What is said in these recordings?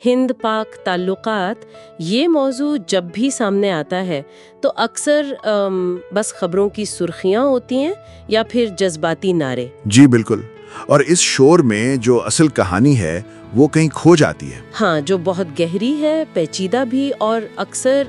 ہند پاک تعلقات یہ موضوع جب بھی سامنے آتا ہے تو اکثر بس خبروں کی سرخیاں ہوتی ہیں یا پھر جذباتی نعرے. جی بالکل. اور اس شور میں جو اصل کہانی ہے وہ کہیں کھو جاتی ہے. ہاں، جو بہت گہری ہے، پیچیدہ بھی اور اکثر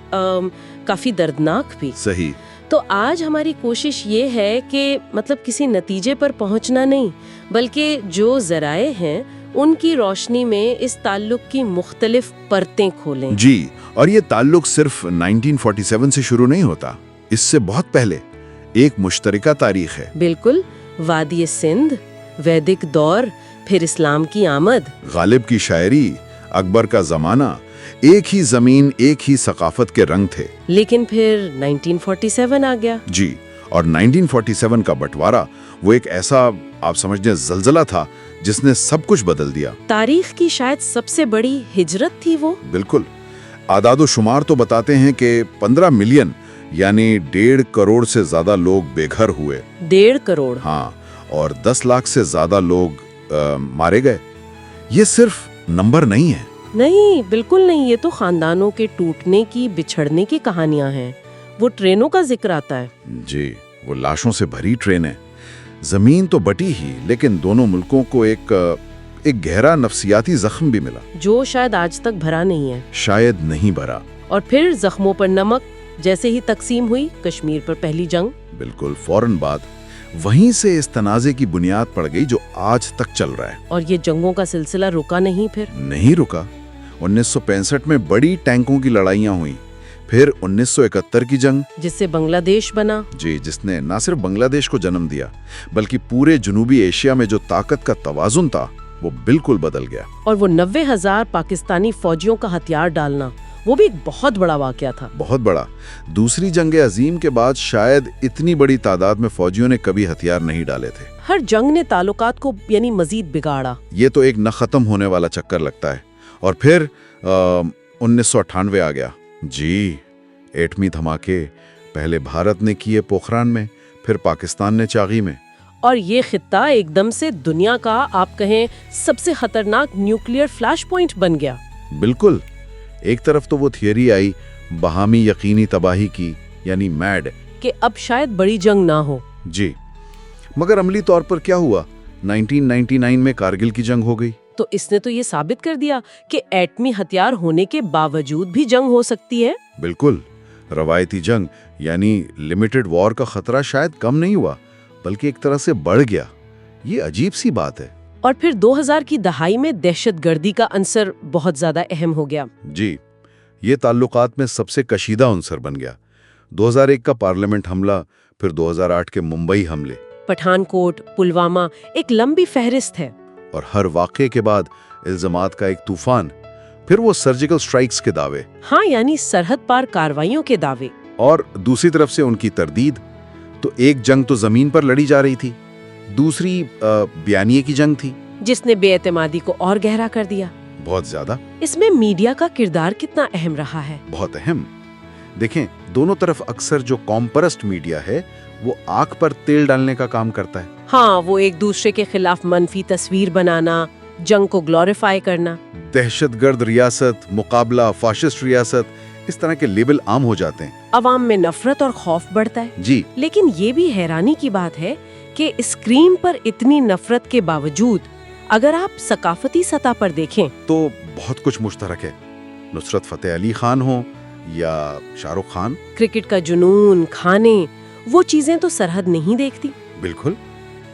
کافی دردناک بھی. صحیح. تو آج ہماری کوشش یہ ہے کہ کسی نتیجے پر پہنچنا نہیں، بلکہ جو ذرائع ہیں ان کی روشنی میں اس تعلق کی مختلف پرتیں کھولیں. جی، اور یہ تعلق صرف 1947 سے شروع نہیں ہوتا، اس سے بہت پہلے ایک مشترکہ تاریخ ہے. بالکل. وادی سندھ، ویدک دور، پھر اسلام کی آمد، غالب کی شاعری، اکبر کا زمانہ، ایک ہی زمین ایک ہی ثقافت کے رنگ تھے. لیکن پھر 1947 آ گیا. جی، اور 1947 کا بٹوارا وہ ایک ایسا آپ سمجھیں زلزلہ تھا جس نے سب کچھ بدل دیا. تاریخ کی شاید سب سے بڑی ہجرت تھی وہ. بالکل. اعداد و شمار تو بتاتے ہیں کہ 15 ملین یعنی 1.5 کروڑ سے زیادہ لوگ بے گھر ہوئے. 1.5 کروڑ؟ ہاں، اور 10 لاکھ سے زیادہ لوگ مارے گئے. یہ صرف نمبر نہیں ہے. نہیں، بالکل نہیں. یہ تو خاندانوں کے ٹوٹنے کی، بچھڑنے کی کہانیاں ہیں. وہ ٹرینوں کا ذکر آتا ہے. جی، وہ لاشوں سے بھری ٹرینیں. زمین تو بٹی ہی، لیکن دونوں ملکوں کو ایک گہرا نفسیاتی زخم بھی ملا، جو شاید آج تک بھرا نہیں ہے. شاید نہیں بھرا. اور پھر زخموں پر نمک. جیسے ہی تقسیم ہوئی کشمیر پر پہلی جنگ، بالکل فوراً بعد وہیں سے اس تنازع کی بنیاد پڑ گئی جو آج تک چل رہا ہے. اور یہ جنگوں کا سلسلہ رکا نہیں. پھر نہیں رکا. 1965 میں بڑی ٹینکوں کی لڑائیاں ہوئیں. پھر 1971 کی جنگ، جس سے بنگلہ دیش بنا. جی، جس نے نہ صرف بنگلہ دیش کو جنم دیا بلکہ پورے جنوبی ایشیا میں جو طاقت کا توازن تھا وہ بالکل بدل گیا. اور وہ 90,000 پاکستانی فوجیوں کا ہتھیار ڈالنا، وہ بھی ایک بہت بڑا واقعہ تھا. بہت بڑا. دوسری جنگ عظیم کے بعد شاید اتنی بڑی تعداد میں فوجیوں نے کبھی ہتھیار نہیں ڈالے تھے. ہر جنگ نے تعلقات کو مزید بگاڑا. یہ تو ایک نہ ختم ہونے والا چکر لگتا ہے. اور پھر 1998 آ گیا. جی، ایٹمی دھماکے پہلے بھارت نے کیے پوکھران میں، پھر پاکستان نے چاغی میں. اور یہ خطہ ایک دم سے دنیا کا آپ کہیں سب سے خطرناک نیوکلیئر فلیش پوائنٹ بن گیا. بالکل. ایک طرف تو وہ تھیوری آئی باہمی یقینی تباہی کی، یعنی میڈ، کہ اب شاید بڑی جنگ نہ ہو. جی، مگر عملی طور پر کیا ہوا؟ 1999 میں کارگل کی جنگ ہو گئی. تو اس نے تو یہ ثابت کر دیا کہ ایٹمی ہتھیار ہونے کے باوجود بھی جنگ ہو سکتی ہے. بالکل. روایتی جنگ یعنی لمیٹڈ وار کا خطرہ شاید کم نہیں ہوا بلکہ ایک طرح سے بڑھ گیا. یہ عجیب سی بات ہے. اور پھر 2000 کی دہائی میں دہشت گردی کا عنصر بہت زیادہ اہم ہو گیا. جی، یہ تعلقات میں سب سے کشیدہ عنصر بن گیا. 2001 کا پارلیمنٹ حملہ، پھر 2008 کے ممبئی حملے، پٹھان کوٹ، پلوامہ، ایک لمبی فہرست ہے. اور ہر واقعے کے بعد الزامات کا ایک طوفان. پھر وہ سرجیکل سٹرائکس کے دعوے. ہاں، یعنی سرحد پار کارروائیوں کے دعوے. اور دوسری طرف سے ان کی تردید. تو ایک جنگ تو زمین پر لڑی جا رہی تھی، دوسری بیانیے کی جنگ تھی جس نے بے اعتمادی کو اور گہرا کر دیا. بہت زیادہ. اس میں میڈیا کا کردار کتنا اہم رہا ہے؟ بہت اہم. دیکھیں، دونوں طرف اکثر جو قوم پرست میڈیا ہے وہ آنکھ پر تیل ڈالنے کا کام کرتا ہے. ہاں، وہ ایک دوسرے کے خلاف منفی تصویر بنانا، جنگ کو گلوریفائی کرنا. دہشت گرد ریاست، مقابلہ فاشسٹ ریاست، اس طرح کے لیبل عام ہو جاتے ہیں. عوام میں نفرت اور خوف بڑھتا ہے. جی، لیکن یہ بھی حیرانی کی بات ہے کہ اسکرین پر اتنی نفرت کے باوجود اگر آپ ثقافتی سطح پر دیکھیں تو بہت کچھ مشترک ہے. نصرت فتح علی خان ہو یا شاہ رخ خان، کرکٹ کا جنون، کھانے، وہ چیزیں تو سرحد نہیں دیکھتی. بالکل.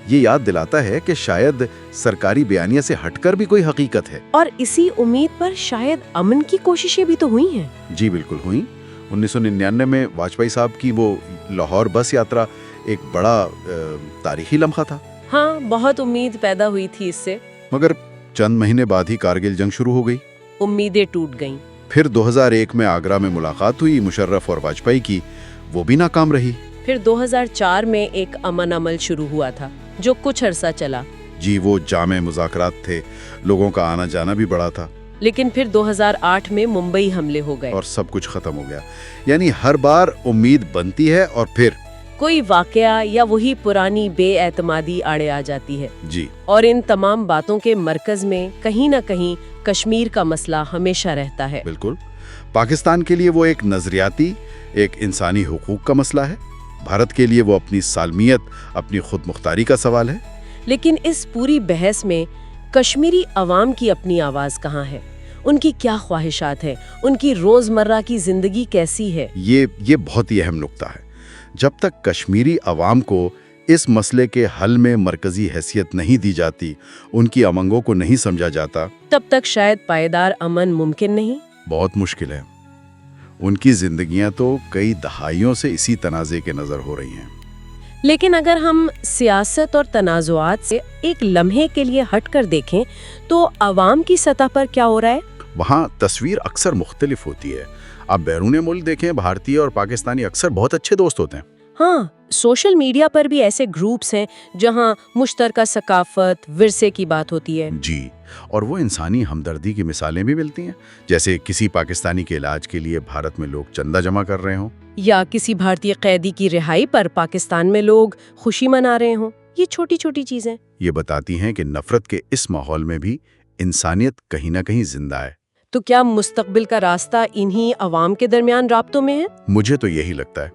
یہ یاد دلاتا ہے کہ شاید سرکاری بیانیہ سے ہٹ کر بھی کوئی حقیقت ہے. اور اسی امید پر شاید امن کی کوششیں بھی تو ہوئی ہیں. جی بالکل ہوئی. 1999 میں واجپئی صاحب کی وہ لاہور بس یاترا ایک بڑا تاریخی لمحہ تھا. ہاں، بہت امید پیدا ہوئی تھی اس سے. مگر چند مہینے بعد ہی کارگل جنگ شروع ہو گئی. امیدیں ٹوٹ گئیں. پھر 2001 میں آگرہ میں ملاقات ہوئی مشرف اور واجپئی کی، وہ بھی ناکام رہی. پھر 2004 میں ایک امن عمل شروع ہوا تھا جو کچھ عرصہ چلا. جی، وہ جامع مذاکرات تھے، لوگوں کا آنا جانا بھی بڑا تھا. لیکن پھر 2008 میں ممبئی حملے ہو گئے اور سب کچھ ختم ہو گیا. یعنی ہر بار امید بنتی ہے اور پھر کوئی واقعہ یا وہی پرانی بے اعتمادی آڑے آ جاتی ہے۔ جی، اور ان تمام باتوں کے مرکز میں کہیں نہ کہیں کشمیر کا مسئلہ ہمیشہ رہتا ہے۔ بالکل۔ پاکستان کے لیے وہ ایک نظریاتی، ایک انسانی حقوق کا مسئلہ ہے۔ بھارت کے لیے وہ اپنی سالمیت، اپنی خود مختاری کا سوال ہے۔ لیکن اس پوری بحث میں کشمیری عوام کی اپنی آواز کہاں ہے؟ ان کی کیا خواہشات ہیں؟ ان کی روزمرہ کی زندگی کیسی ہے؟ یہ بہت ہی اہم نکتہ ہے۔ جب تک کشمیری عوام کو اس مسئلے کے حل میں مرکزی حیثیت نہیں دی جاتی، ان کی امنگوں کو نہیں سمجھا جاتا، تب تک شاید پائیدار امن ممکن نہیں۔ بہت مشکل ہے۔ ان کی زندگیاں تو کئی دہائیوں سے اسی تنازع کے نظر ہو رہی ہیں۔ لیکن اگر ہم سیاست اور تنازعات سے ایک لمحے کے لیے ہٹ کر دیکھیں تو عوام کی سطح پر کیا ہو رہا ہے؟ وہاں تصویر اکثر مختلف ہوتی ہے۔ آپ بیرون ملک دیکھیں، بھارتی اور پاکستانی اکثر بہت اچھے دوست ہوتے ہیں۔ ہاں، سوشل میڈیا پر بھی ایسے گروپس ہیں جہاں مشترکہ ثقافت، ورثے کی بات ہوتی ہے۔ جی، اور وہ انسانی ہمدردی کی مثالیں بھی ملتی ہیں، جیسے کسی پاکستانی کے علاج کے لیے بھارت میں لوگ چندہ جمع کر رہے ہوں، یا کسی بھارتی قیدی کی رہائی پر پاکستان میں لوگ خوشی منا رہے ہوں۔ یہ چھوٹی چھوٹی چیزیں یہ بتاتی ہیں کہ نفرت کے اس ماحول میں بھی انسانیت کہیں نہ کہیں زندہ ہے۔ تو کیا مستقبل کا راستہ انہی عوام کے درمیان رابطوں میں ہے؟ مجھے تو یہی لگتا ہے،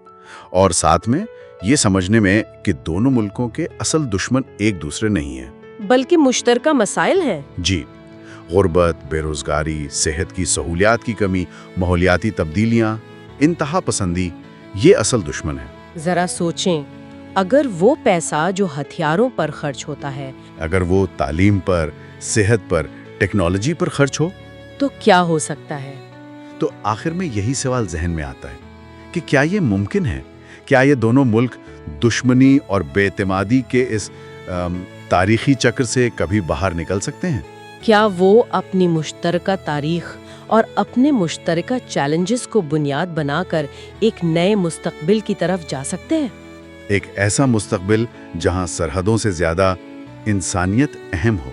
اور ساتھ میں یہ سمجھنے میں کہ دونوں ملکوں کے اصل دشمن ایک دوسرے نہیں ہیں، بلکہ مشترکہ مسائل ہیں۔ جی، غربت، بے روزگاری، صحت کی سہولیات کی کمی، ماحولیاتی تبدیلیاں، انتہا پسندی، یہ اصل دشمن ہے۔ ذرا سوچیں، اگر وہ پیسہ جو ہتھیاروں پر خرچ ہوتا ہے، اگر وہ تعلیم پر، صحت پر، ٹیکنالوجی پر خرچ ہو، تو کیا ہو سکتا ہے؟ تو آخر میں یہی سوال ذہن میں آتا ہے کہ کیا یہ ممکن ہے؟ کیا یہ دونوں ملک دشمنی اور بے اعتمادی کے اس تاریخی چکر سے کبھی باہر نکل سکتے ہیں؟ کیا وہ اپنی مشترکہ تاریخ اور اپنے مشترکہ چیلنجز کو بنیاد بنا کر ایک نئے مستقبل کی طرف جا سکتے ہیں؟ ایک ایسا مستقبل جہاں سرحدوں سے زیادہ انسانیت اہم ہو۔